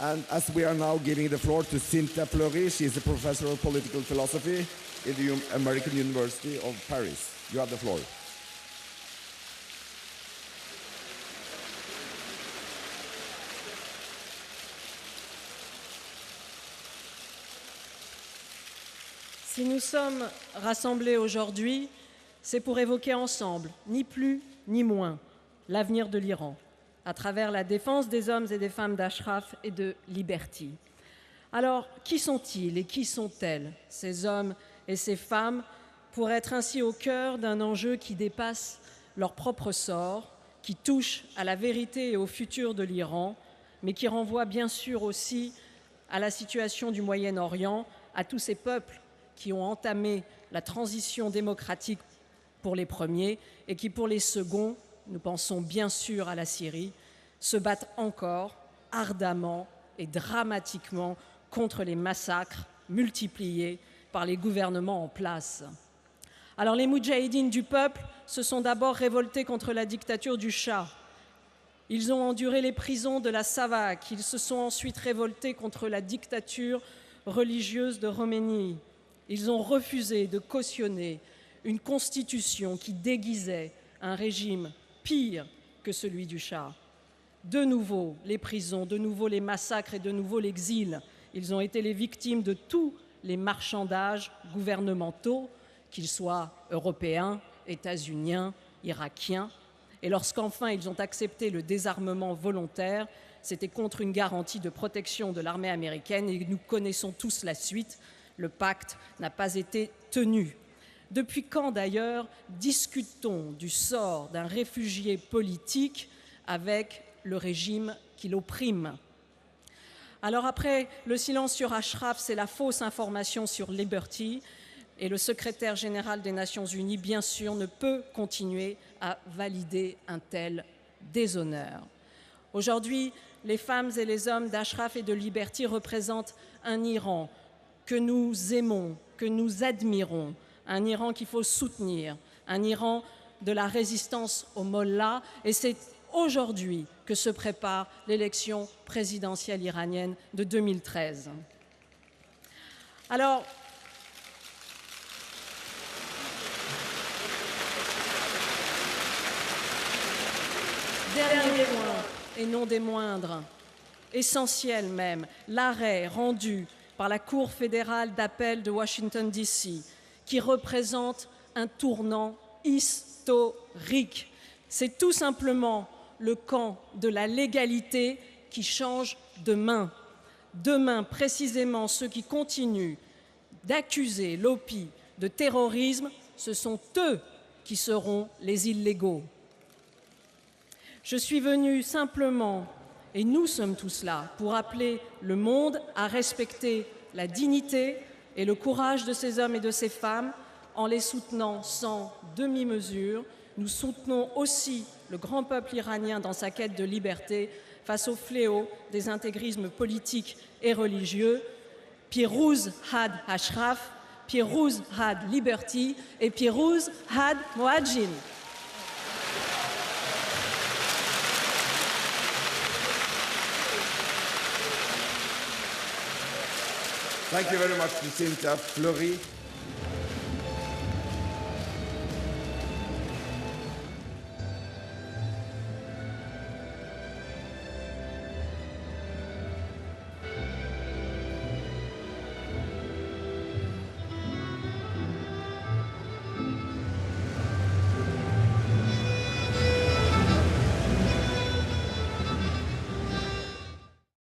And as we are now giving the floor to Cynthia Fleury, she is a professor of political philosophy in the American University of Paris. You have the floor. Si nous sommes rassemblés aujourd'hui, c'est pour évoquer ensemble, ni plus ni moins, l'avenir de l'Iran, à travers la défense des hommes et des femmes d'Ashraf et de Liberty. Alors, qui sont-ils et qui sont-elles, ces hommes et ces femmes, pour être ainsi au cœur d'un enjeu qui dépasse leur propre sort, qui touche à la vérité et au futur de l'Iran, mais qui renvoie bien sûr aussi à la situation du Moyen-Orient, à tous ces peuples qui ont entamé la transition démocratique pour les premiers et qui, pour les seconds, nous pensons bien sûr à la Syrie, se battent encore ardemment et dramatiquement contre les massacres multipliés par les gouvernements en place. Alors les moudjahidines du peuple se sont d'abord révoltés contre la dictature du Shah. Ils ont enduré les prisons de la Savak. Ils se sont ensuite révoltés contre la dictature religieuse de Khomeini. Ils ont refusé de cautionner une constitution qui déguisait un régime pire que celui du Shah. De nouveau les prisons, de nouveau les massacres et de nouveau l'exil. Ils ont été les victimes de tous les marchandages gouvernementaux, qu'ils soient européens, états-uniens, irakiens. Et lorsqu'enfin ils ont accepté le désarmement volontaire, c'était contre une garantie de protection de l'armée américaine et nous connaissons tous la suite. Le pacte n'a pas été tenu. Depuis quand d'ailleurs discute-t-on du sort d'un réfugié politique avec le régime qui l'opprime? Alors après le silence sur Ashraf, c'est la fausse information sur Liberty. Et le secrétaire général des Nations Unies, bien sûr, ne peut continuer à valider un tel déshonneur. Aujourd'hui, les femmes et les hommes d'Ashraf et de Liberty représentent un Iran que nous aimons, que nous admirons, un Iran qu'il faut soutenir, un Iran de la résistance au Mollah. Et c'est aujourd'hui que se prépare l'élection présidentielle iranienne de 2013. Alors, dernier point, et non des moindres, essentiel même, l'arrêt rendu par la Cour fédérale d'appel de Washington, D.C., qui représente un tournant historique. C'est tout simplement le camp de la légalité qui change de main. Demain, précisément, ceux qui continuent d'accuser l'OPI de terrorisme, ce sont eux qui seront les illégaux. Je suis venue simplement, et nous sommes tous là, pour appeler le monde à respecter la dignité et le courage de ces hommes et de ces femmes en les soutenant sans demi-mesure. Nous soutenons aussi le grand peuple iranien dans sa quête de liberté face au fléau des intégrismes politiques et religieux. Pirouz had Ashraf, Pirouz had Liberty et Pirouz had Moadjin. Thank you very much to Cynthia Fleury.